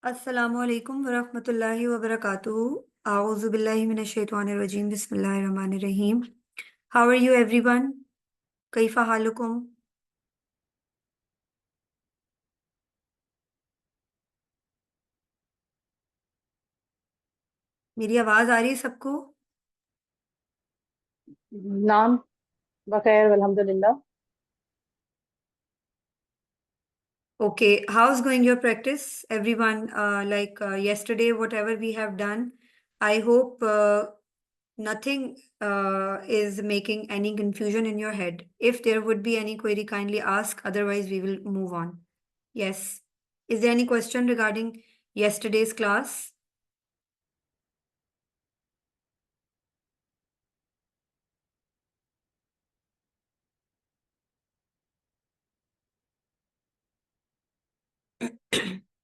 अस्सलामु अलैकुम वरहमतुल्लाहि वबरकातुहू। आऊज़ु बिल्लाहि मिनश शैतानिर रजीम। बिस्मिल्लाहिर रहमानिर रहीम। How are you everyone? कैफा हालुकुम? मेरी आवाज आ रही है सबको? नाम बखैर अल्हम्दुलिल्लाह। Okay, how's going your practice, everyone? Yesterday, whatever we have done, I hope nothing is making any confusion in your head. If there would be any query, kindly ask. Otherwise, we will move on. Yes. Is there any question regarding yesterday's class?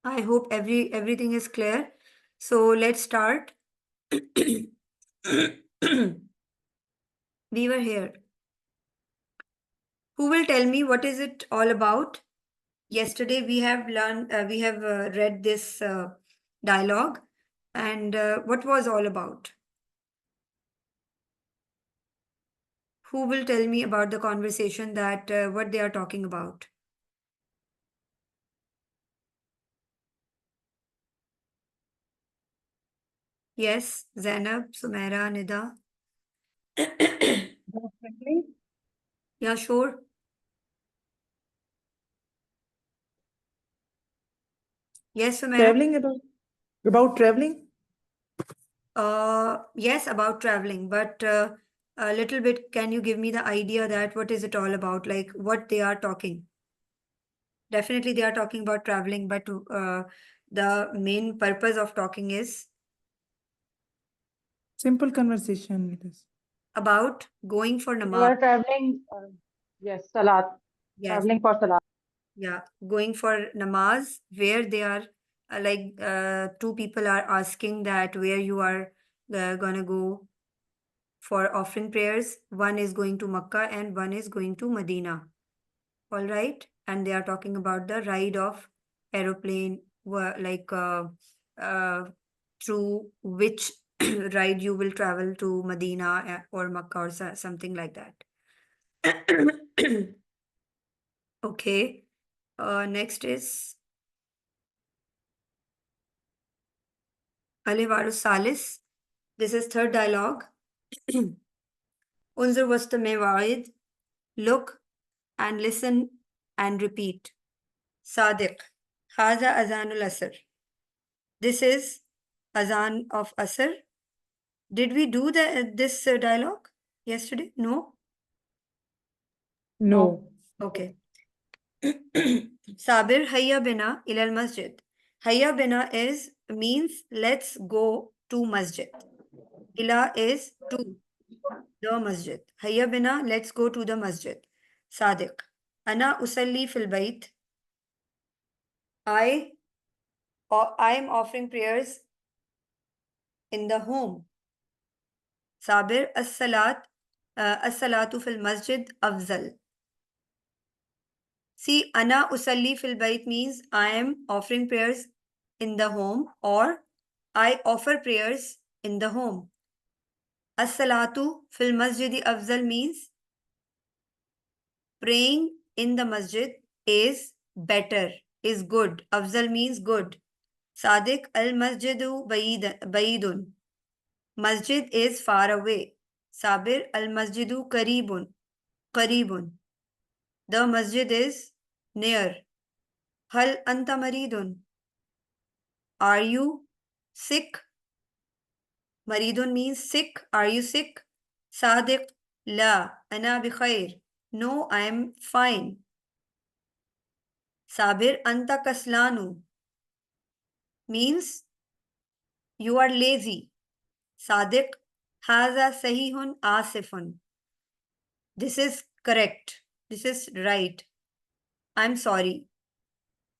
I hope everything is clear. So let's start. We were here. Who will tell me what is it all about? Yesterday we have read this dialogue, and what was all about? Who will tell me about the conversation that what they are talking about? Yes, Zainab, Sumaira, Nida. Traveling, Yeah, sure. Yes, Sumaira. Traveling about traveling. Yes, about traveling, but a little bit, can you give me the idea that what is it all about? Like what they are talking? Definitely, they are talking about traveling, but the main purpose of talking is Simple conversation it is. about going for you namaz. are traveling. Yes, salat. Yes, Traveling for salat. yeah, going for namaz, where they are two people are asking that where you are gonna go for offering prayers. One is going to Makkah and one is going to Medina. All right, and they are talking about the ride of aeroplane, uh, through which ride you will travel to Medina or Makkah or something like that. Okay, next is Alivaru Salis. This is third dialogue. Unzur wasta mewaid. Look and listen and repeat. Sadiq. Haza azanul asr. This is azan of asr. Did we do this dialogue yesterday? No? No. Okay. Sabir hayya bina ilal masjid. Hayya bina means let's go to masjid. Ila is to the masjid. Hayya bina, let's go to the masjid. Sadiq. Ana usalli fil bayt. I am offering prayers in the home. Sabir as-salatu fil masjid afzal. See, ana usalli fil bayt means I am offering prayers in the home, or I offer prayers in the home. As-salatu fil masjidi afzal means praying in the masjid is better, is good. Afzal means good. Sadiq al-masjidu baidun. Masjid is far away. Sabir al-masjidu karibun. Karibun. The masjid is near. Hal anta maridun. Are you sick? Maridun means sick. Are you sick? Sadiq. La. Ana bikhair. No, I am fine. Sabir anta kaslanu means you are lazy. Sadiq. Haza sahihun asifun. This is correct. This is right. I'm sorry.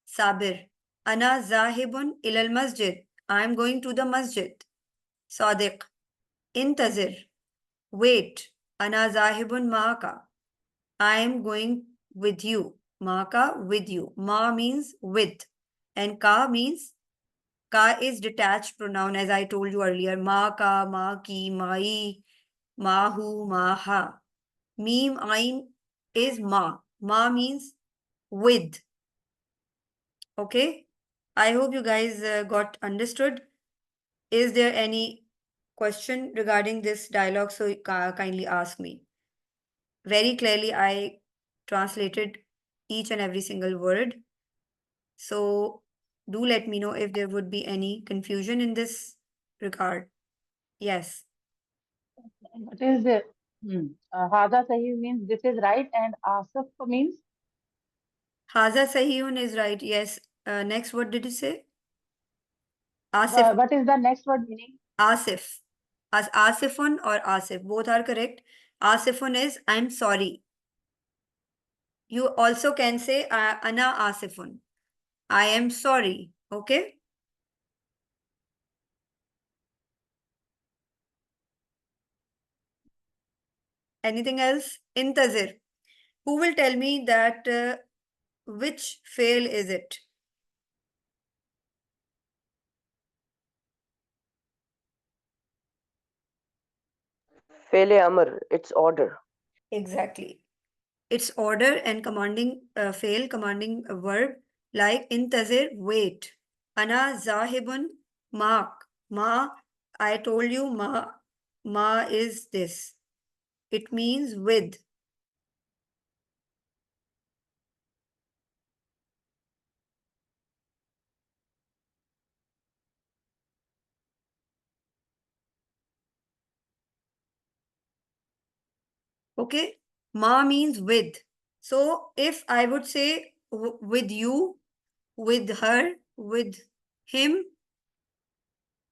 Sabir. Ana zahibun ilal masjid. I'm going to the masjid. Sadiq. Intazir. Wait. Ana zahibun maaka. I'm going with you. Maaka, with you. Ma means with. And ka means Ka is detached pronoun, as I told you earlier. Ma ka, ma ki, mai, mahu, maha. Meem ain is ma. Ma means with. Okay? I hope you guys got understood. Is there any question regarding this dialogue? So kindly ask me. Very clearly, I translated each and every single word. So do let me know if there would be any confusion in this regard. Yes. What is it? Hada Sahi means this is right, and Asaf means Haza Sahihun is right. Yes. Next, what did you say? Asif. what is the next word meaning? Asif. As Asifun or Asif. Both are correct. Asifun is I'm sorry. You also can say Ana Asifun. I am sorry. Okay. Anything else? Intazir. Who will tell me that which fail is it? Fele Amr, it's order. Exactly. It's order and commanding fail, commanding a verb like intazir, wait. Ana zahibun, mark. Ma, I told you ma is this. It means with. Okay. Ma means with. So if I would say with you, with her, with him,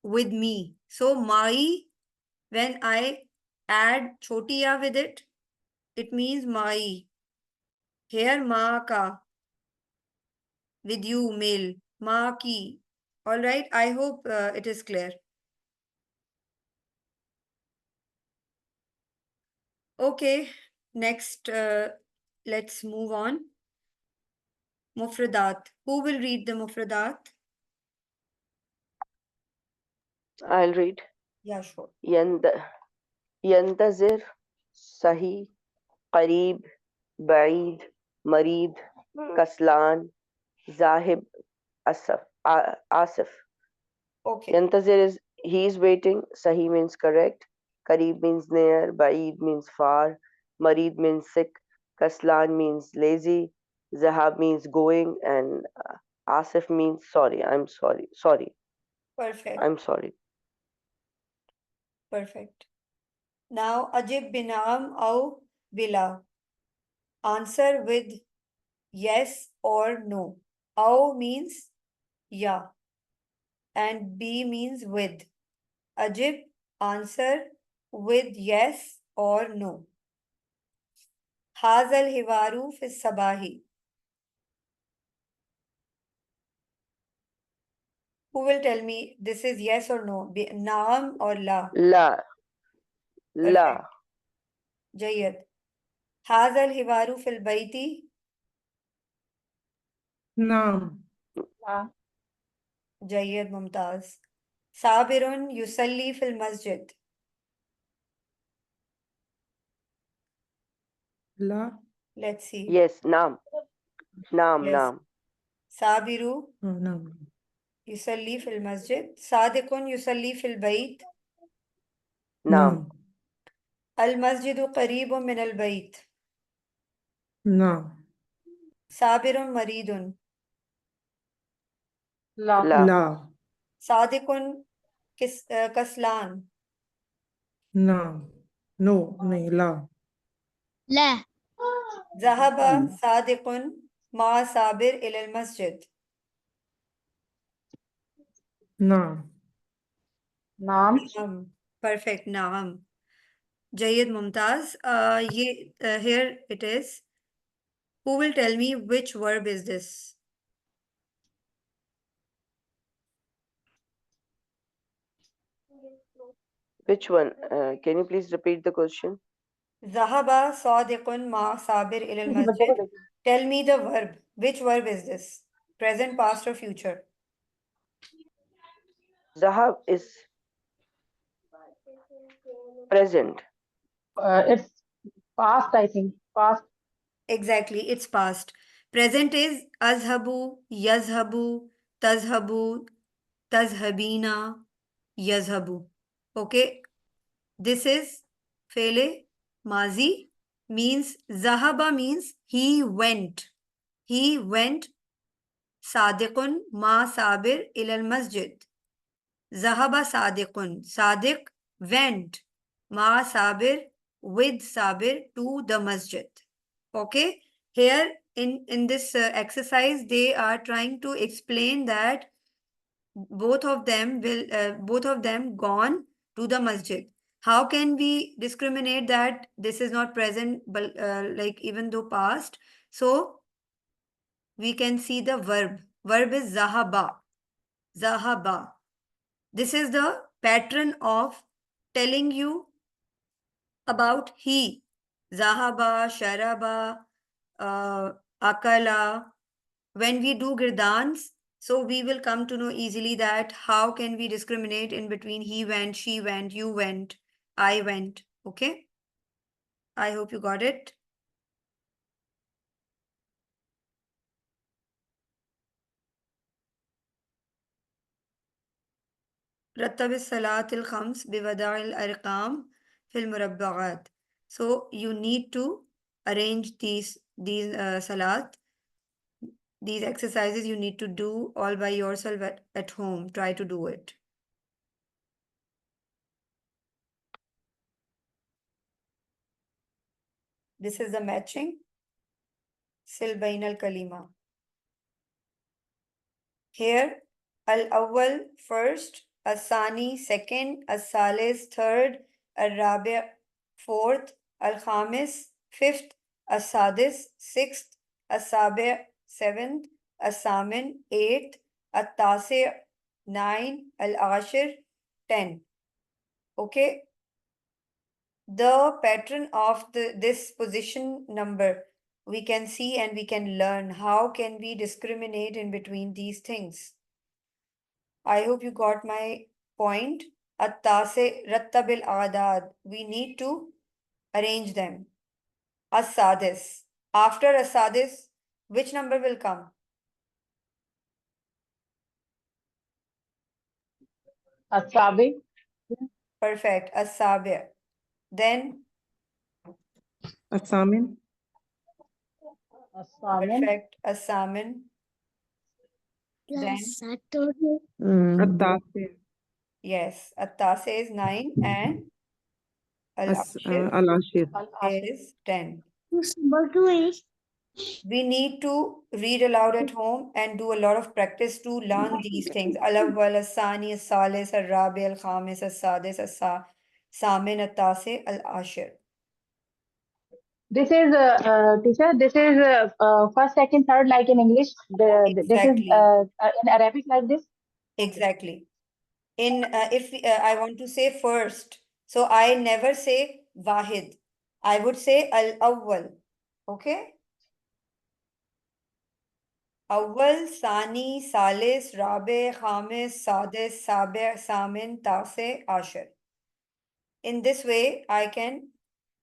with me. So my, when I add chotiya with it, it means my. Here ma ka, with you, male. Ma ki. All right. I hope it is clear. Okay. Next, let's move on. Mufradat. Who will read the mufradat? I'll read. Yeah, sure. ينتظر صحيح قريب بعيد مريض كسلان ذاهب آسف. Okay. Yantazir is he is waiting. Sahi means correct. Qareeb means near. Ba'id means far. Mareed means sick. Kaslan means lazy. Zahab means going. And Asif means sorry. I'm sorry. Sorry. Perfect. I'm sorry. Perfect. Now, Ajib binam au bila. Answer with yes or no. Au means yeah. And B means with. Ajib, answer with yes or no. Hazal hiwaru fi sabahi. Who will tell me this is yes or no? Naam or la? La. La. Perfect. Jayyad. Hazal hiwaru fil bayti. Naam. Jayyad Mumtaz. Sabirun yusalli fil masjid. La. Let's see. Yes. Naam. Naam. Yes. Naam. Sabiru Oh, naam. yusalli fil masjid. Sadiqun yusalli fil bayt. Naam. Al masjidu qareebun min al bayt. Naam. Sabirun maridun. La. La. La. Sadiqun kaslan. Naam. No, nahi, la. لا Zahaba Sadiqun ma sabir ila al masjid. Naam. Naam. Perfect. Naam. Jayyid Mumtaz. Here it is. Who will tell me which verb is this? Which one? Can you please repeat the question? Zahaba Sadiqun ma sabir ila al masjid. Tell me the verb. Which verb is this? Present, past, or future? Zahab is present. It's past, I think. Past. Exactly, it's past. Present is azhabu, yazhabu, tazhabu, tazhabina, yazhabu. Okay, this is fele mazi means zahaba means he went. He went. Sadiqun ma sabir ilal masjid. Zahaba Sadiqun. Sadiq went. Ma Sabir with Sabir to the masjid. Okay. Here in this exercise, they are trying to explain that both of them gone to the masjid. How can we discriminate that this is not present, but like even though past? So we can see the verb. Verb is zahaba. Zahaba. This is the pattern of telling you about he. Zahaba, Sharaba, Akala. When we do girdans, so we will come to know easily that how can we discriminate in between he went, she went, you went, I went. Okay? I hope you got it. رتب الصلاة الخمس بوضع الأرقام في المربعات. So you need to arrange these salat. These exercises you need to do all by yourself at home. Try to do it. This is the matching. Sil bain al kalima. Here, al-awwal first, al-sani second, al-salis third, al-rabi' fourth, al-khamis fifth, al-sadis sixth, al-sabi' seventh, al-samin eighth, al-tasi' nine, al-ashir 10. Okay. The pattern of this position number we can see and we can learn how can we discriminate in between these things. I hope you got my point. At-tase rattabil adad. We need to arrange them. As-sadis. After as-sadis, which number will come? Asabi. Perfect. As-sabi'. Then الثامن Asamin. perfect. As-samin. Then التاسع yes. At-tase is 9 and al-ashir العاشر Al-Ashir. is 10. We need to read aloud at home and do a lot of practice to learn these things. Al-awwal, as-sani, as-salis, al-rabi, al-khamis, as-sadis, as-samin, at-tasi, al-ashir. This is, teacher, this is first, second, third, like in English. This is Exactly. in Arabic like this. Exactly. In if I want to say first, so I never say wahid. I would say al-awwal. Okay? Awwal, Sani, Salis, Rabe, Khamis, Sadis, Sabi, Samin, Tase, Ashir. In this way, I can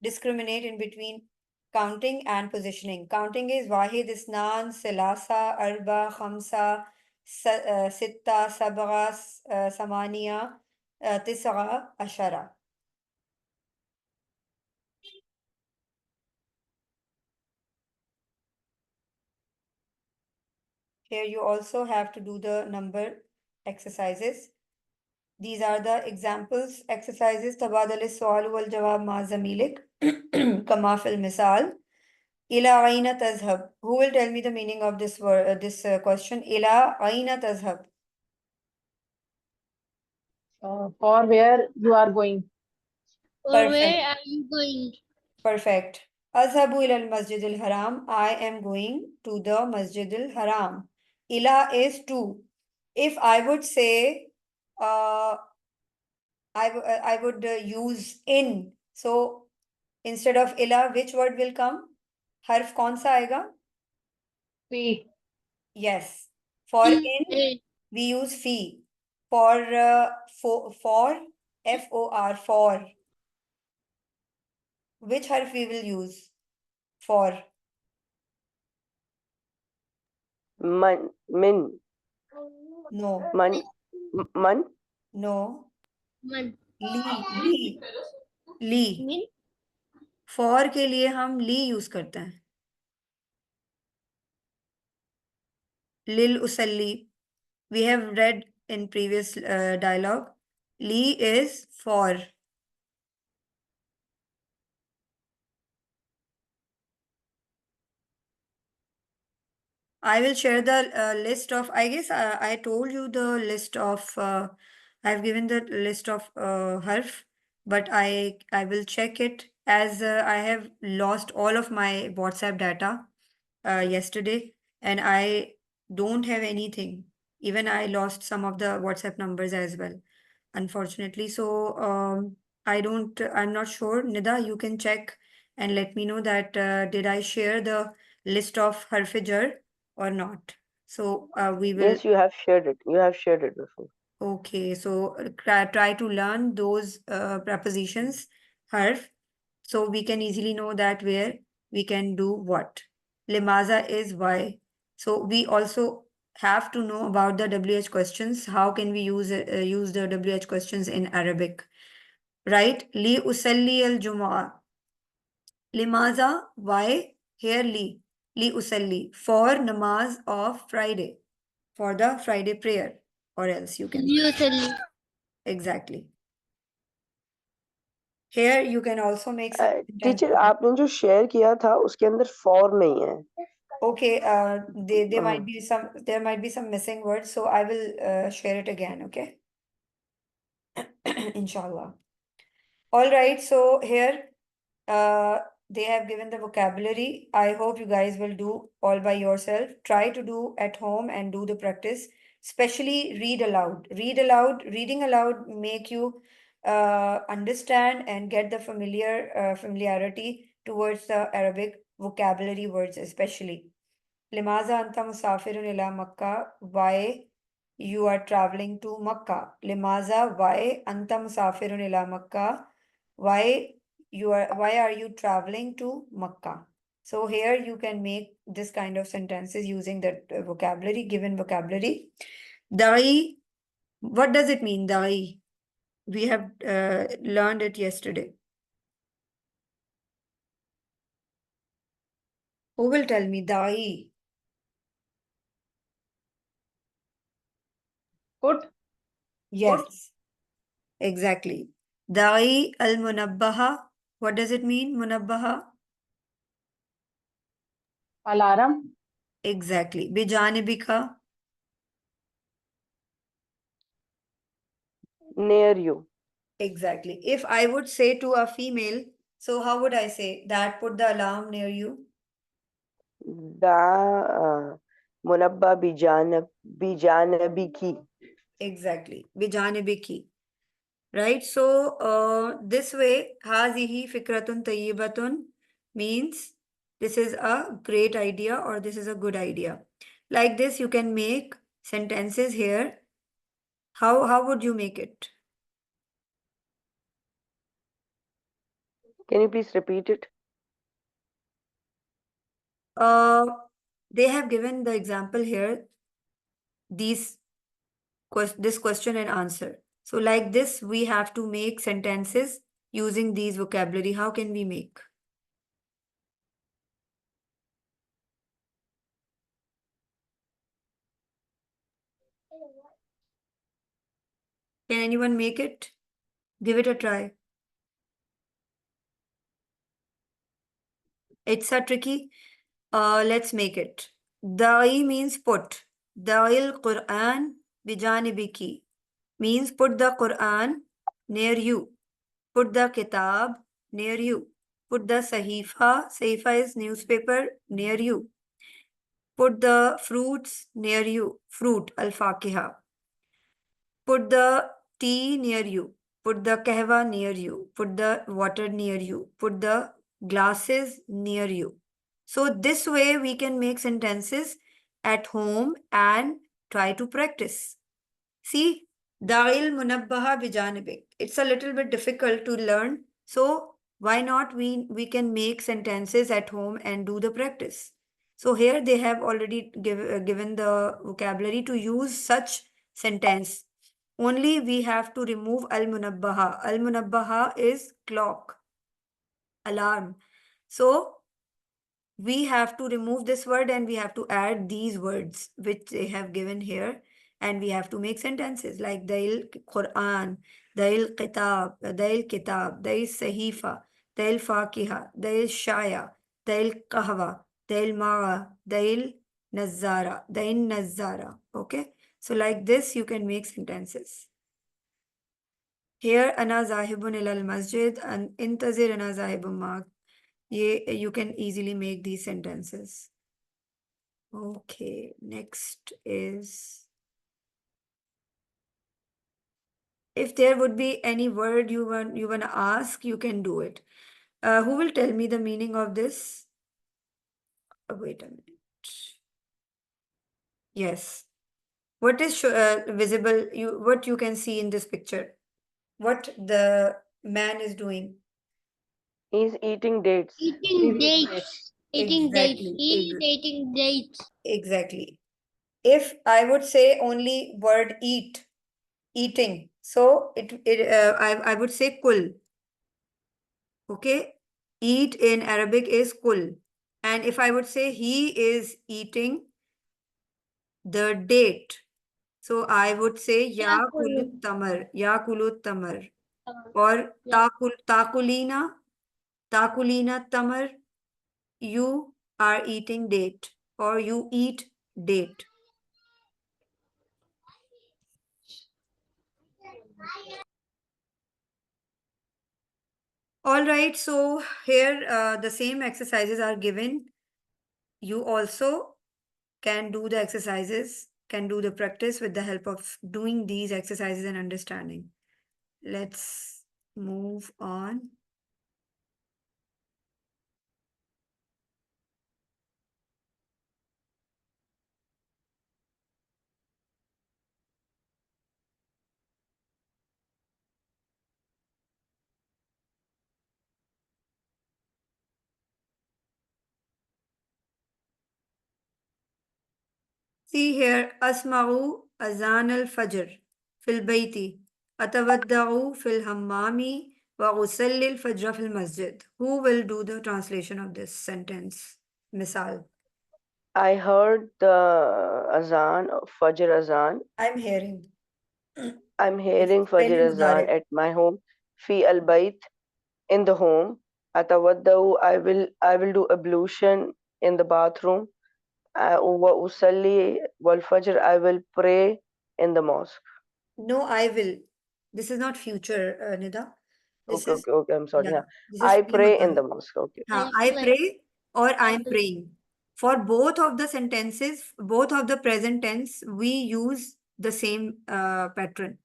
discriminate in between counting and positioning. Counting is Wahid, Isnan, Silasa, Arba, Khamsa, Sitta, Sabra, Samaniya, Tisra, Ashara. Here you also have to do the number exercises. These are the examples, exercises. تبادل السؤال والجواب مع زميلك كما في المثال. إلى أين تذهب? Who will tell me the meaning of this word, this question? إلى أين تذهب? For where you are going. Perfect. Where are you going? Perfect. أذهب إلى المسجد الحرام. I am going to the Masjid al-Haram. إلى is to. If I would say, I would use in. So instead of ila, which word will come? Harf kaun sa aega? Fi. Yes. For In in, a we use fi. for, F-O-R, for. Which harf we will use? For. Man, min, No, man, man, no. Man. Lee. Min. For के लिए हम ली use करते हैं. Lil usalli. We have read in previous dialogue. Li is for. I will share the list of, I guess I told you the list of, I've given the list of harf, but I will check it as I have lost all of my WhatsApp data yesterday and I don't have anything. Even I lost some of the WhatsApp numbers as well, unfortunately. So I'm not sure. Nida, you can check and let me know that did I share the list of harfijar or not? So we will. yes, you have shared it. You have shared it before. Okay, so try to learn those prepositions, harf, so we can easily know that where we can do what. Limaza is why. So we also have to know about the WH questions. How can we use the WH questions in Arabic? Right? Li usalli al Jumu'ah. Limaza, why? Here li. Li usalli. For namaz of Friday. For the Friday prayer. Or else you can. Usually. Exactly. Here you can also make some teacher sentences. आपने जो share किया था उसके अंदर for नहीं है. Okay, there might be some missing words, so I will share it again, okay? Inshallah. All right, so here they have given the vocabulary. I hope you guys will do all by yourself. Try to do at home and do the practice, especially read aloud. Reading aloud make you understand and get the familiarity towards the Arabic vocabulary words, especially. Limaza anta musafirun ila Makkah. Why you are traveling to Makkah? Limaza, why anta musafirun ila Makkah? Why are you traveling to Makkah? So here you can make this kind of sentences using the given vocabulary. Da'i, what does it mean, da'i? We have learned it yesterday. Who will tell me da'i? Put. Yes, exactly. Da'i al-munabbaha. What does it mean, munabbaha? Alarm. Exactly. Bijanibika. near you. Exactly. If I would say to a female, so how would I say that put the alarm near you? Da munabba bijanabiki. Exactly. Bijanibiki. Right? So this way, hazihi fikratun tayyibatun means this is a great idea or this is a good idea. Like this, you can make sentences here. How would you make it? Can you please repeat it? They have given the example here, this question and answer. So like this, we have to make sentences using these vocabulary. How can we make? Can anyone make it? Give it a try. It's a tricky. Let's make it. Da'i means put. Da'il Quran bijanibiki means put the Quran near you. Put the kitab near you. Put the sahifa. Sahifa is newspaper near you. Put the fruits near you. Fruit, al-fakiha. Put the tea near you. Put the kahwa near you. Put the water near you. Put the glasses near you. So this way we can make sentences at home and try to practice. See, Da'il munabbaha bijanibik. It's a little bit difficult to learn. So why not we can make sentences at home and do the practice. So here they have already given the vocabulary to use such sentence. Only we have to remove al-munabbaha. Al-munabbaha is clock, alarm. So we have to remove this word and we have to add these words which they have given here, and we have to make sentences like Dail Quran, Dail Kitab, Dail Sahifa, Dail Fakiha, Dail Shaya, Dail Kahwa, Dail Maga, Dail Nazara. Okay, so like this you can make sentences. Here Ana Zahibun ilal Masjid and Intazir Ana Zahibun Ma'ak. You can easily make these sentences. Okay, next is if there would be any word you want to ask, you can do it. Who will tell me the meaning of this? Wait a minute. Yes. What is visible? What you can see in this picture? What the man is doing? He's eating dates. Eating dates. Eating dates. Exactly, He is eating dates. Exactly. If I would say only word eat, eating, so I would say kul. Okay, eat in Arabic is kul, and if I would say he is eating the date, so I would say ya kulut tamar, or Yeah. takulina tamar, you are eating date, or you eat date. All right, so here the same exercises are given. You also can do the exercises, can do the practice with the help of doing these exercises and understanding. Let's move on. See here, Asma'u Azan al-Fajr fil bayti, Atawadda'u fil hammami, wa usalli al-Fajr fil masjid. Who will do the translation of this sentence? Misal. I heard the azan, Fajr azan. I'm hearing. I'm hearing Explain Fajr in azan Mudari. at my home. Fi al bayt, in the home. Atawaddau, I will do ablution in the bathroom. Wa usalli wal fajr, I will pray in the mosque. No, I will. This is not future, Nida. This is, Okay, I'm sorry. yeah, Yeah. this is I fi'l pray in mudari. the mosque. Okay. I I'll pray or I'm will- praying. For both of the sentences, both of the present tense, we use the same pattern.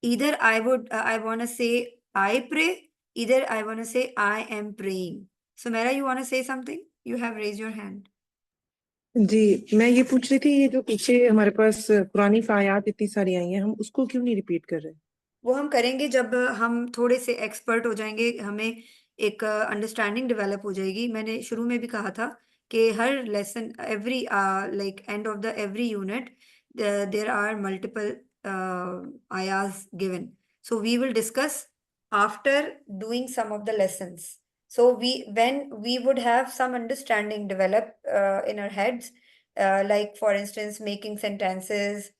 Either I want to say I pray, either I want to say I am praying. So, Mera, you want to say something? You have raised your hand. जी मैं ये पूछ रही थी, ये जो पीछे हमारे पास पुरानी आयात इतनी सारी आई हैं, हम उसको क्यों नहीं रिपीट कर रहे? वो हम करेंगे जब हम थोड़े से एक्सपर्ट हो जाएंगे, हमें एक अंडरस्टैंडिंग डेवलप हो जाएगी. मैंने शुरू में भी कहा था कि हर lesson every like end of the every unit there are multiple ayahs given. So we will discuss after doing some of the lessons. So when we would have some understanding develop in our heads, like for instance making sentences,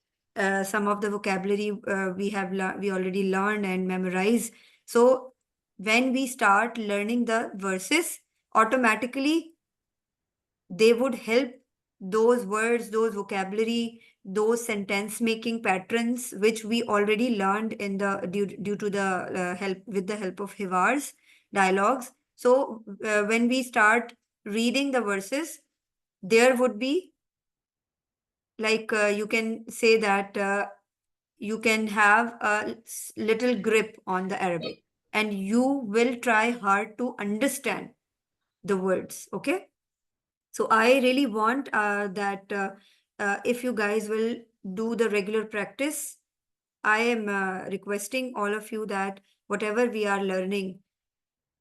some of the vocabulary we already learned and memorized. So when we start learning the verses, automatically they would help those words, those vocabulary, those sentence making patterns which we already learned in the due to the help with the help of Hiwars dialogues. So when we start reading the verses, there would be like you can say that you can have a little grip on the Arabic and you will try hard to understand the words. Okay. So I really want that if you guys will do the regular practice, I am requesting all of you that whatever we are learning,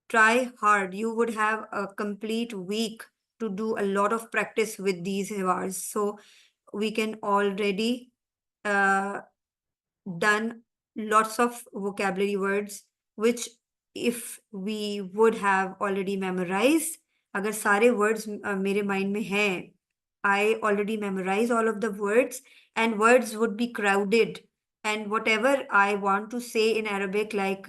try hard. You would have a complete week to do a lot of practice with these hiwars. So we can already done lots of vocabulary words, which if we would have already memorized, अगर सारे words मेरे mind में हैं, I already memorize all of the words and words would be crowded. And whatever I want to say in Arabic, like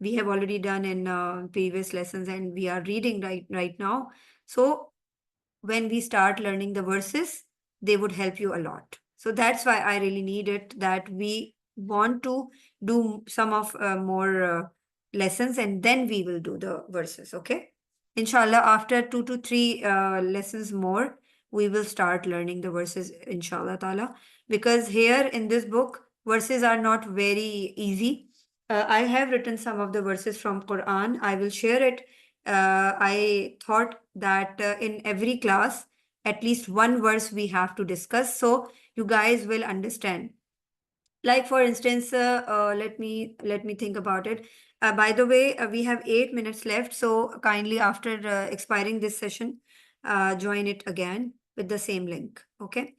we have already done in previous lessons and we are reading right now. So when we start learning the verses, they would help you a lot. So that's why I really need it, that we want to do some of more lessons and then we will do the verses. Okay. Inshallah, after 2 to 3 lessons more, we will start learning the verses, inshallah ta'ala. Because here in this book, verses are not very easy. I have written some of the verses from Quran. I will share it. I thought that in every class, at least one verse we have to discuss, so you guys will understand. Like for instance, let me think about it. By the way, we have 8 minutes left, so kindly after expiring this session, join it again with the same link. Okay.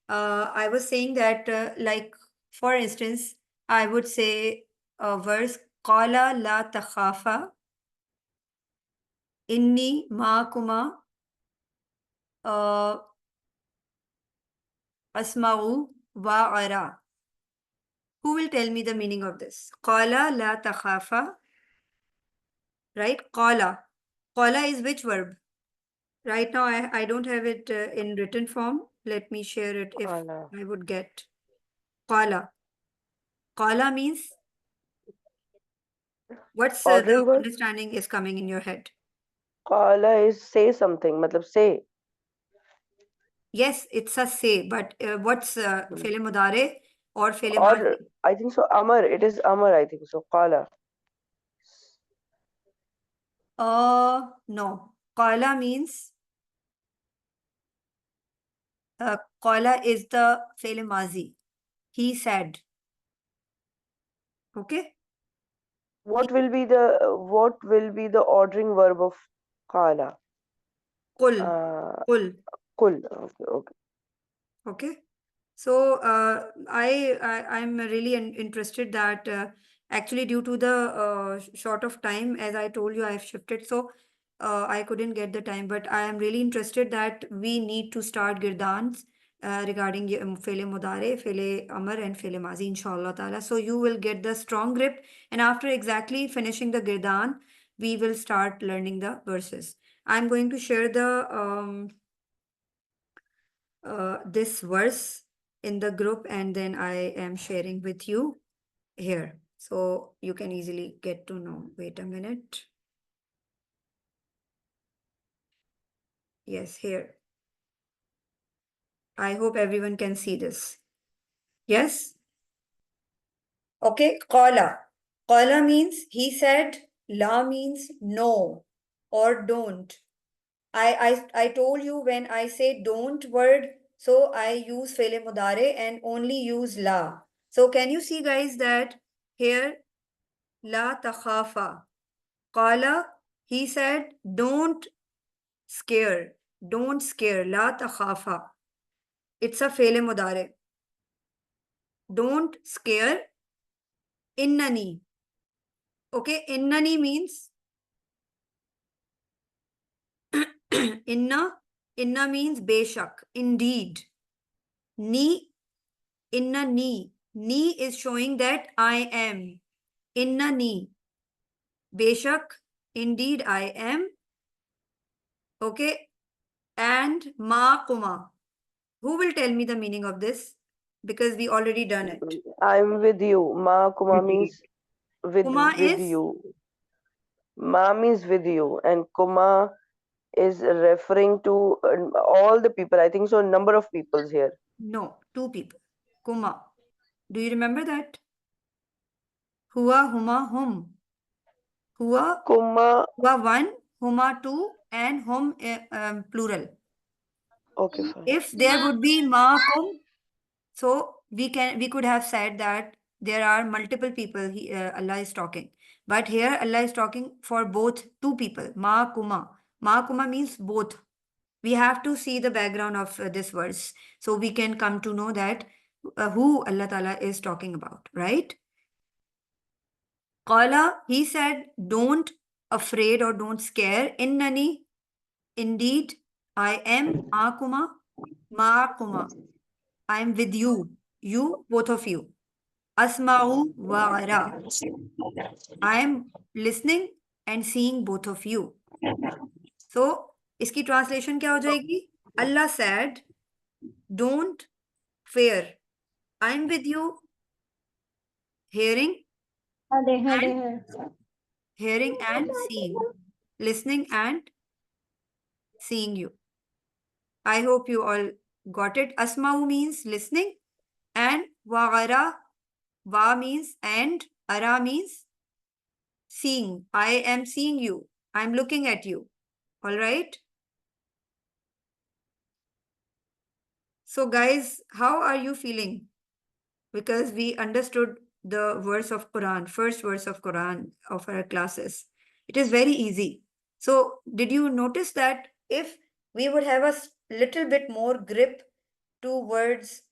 I was saying that, like for instance, I would say a verse, "Qala la takhafa, inni ma'akuma asma'u wa ara." Who will tell me the meaning of this? Qala la takhafa, right? Qala. Qala is which verb? Right now, I don't have it in written form. Let me share it if Qala. I would get. Qala. Qala means, what's the Ordering word? understanding is coming in your head? Qala is say something, matlab say. Yes, it's a say, but what's fe'l mudare or fe'l Or madhi? I think so, Amar. It is Amar, I think so. Qala. No. Qala means, qala is the fe'l mazi. He said. Okay? What will be the ordering verb of Qala? Qul. Qul. Kul. Okay, okay. Okay. So I'm really interested that actually due to the short of time, as I told you, I have shifted. So I couldn't get the time, but I am really interested that we need to start girdans regarding Fele Mudare, Fele Amar, and Fele Mazi, inshallah ta'ala. So you will get the strong grip. And after exactly finishing the girdan, we will start learning the verses. I'm going to share the this verse in the group and then I am sharing with you here. So you can easily get to know. Wait a minute. Yes, here. I hope everyone can see this. Yes? Okay, qala. Qala means he said, la means no or don't. I told you when I say don't word, so I use fele mudare and only use la. So can you see guys that here la takhafa. Qala, he said, don't scare. Don't scare. La takhafa. It's a fele mudare. Don't scare. Innani. Okay, innani means inna means beshak, indeed. Ni, inna ni. Ni is showing that I am. Inna ni. Beshak, indeed I am. Okay. And ma kuma. Who will tell me the meaning of this? Because we already done it. I'm with you. Ma kuma means Kuma with is? you. Ma means with you, and kuma is referring to all the people. I think so. Number of peoples here. No, 2 people. Kuma. Do you remember that? Hua, huma, hum. Hua, Kuma. hua 1, huma 2, and hum plural. Okay, fine. If there would be ma kum, so we could have said that there are multiple people Allah is talking. But here Allah is talking for both two people. Ma kuma. Ma kuma means both. We have to see the background of this verse so we can come to know that who Allah Ta'ala is talking about, right? Qala, he said, don't afraid or don't scare. Innani, indeed, I am ma'akuma, ma'akuma. I am with you, both of you. Asma'u wa ara. I am listening and seeing both of you. So, इसकी translation क्या हो जाएगी? Allah said, don't fear. I am with you, hearing and seeing, listening and seeing you. I hope you all got it. Asma'u means listening, and wa'ara, wa means and, ara means seeing. I am seeing you. I'm looking at you. All right. So guys, how are you feeling? Because we understood the verse of Quran, first verse of Quran of our classes. It is very easy. So did you notice that if we would have a little bit more grip to words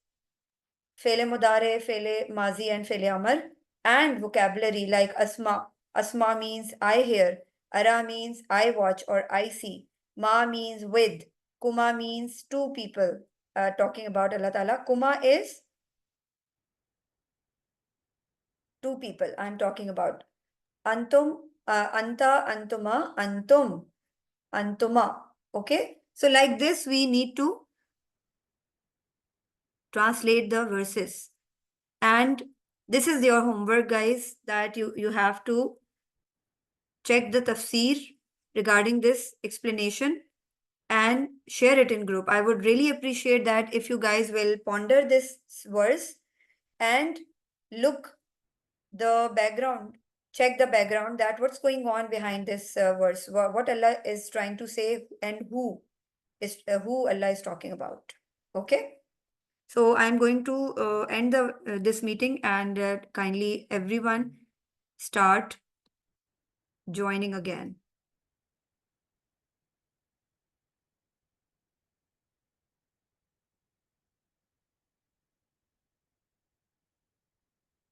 Fele Mudare, Fele Mazi and Fele Amar and vocabulary like Asma. Asma means I hear. Ara means I watch or I see. Ma means with. Kuma means two people talking about Allah Ta'ala. Kuma is two people I'm talking about. Antum, anta, antuma, antum, antuma. Okay. So like this, we need to translate the verses. And this is your homework, guys, that you have to check the tafsir regarding this explanation and share it in group. I would really appreciate that if you guys will ponder this verse and look the background, check the background that what's going on behind this verse, what Allah is trying to say and who Allah is talking about. Okay. So I'm going to end this meeting and kindly everyone start joining again.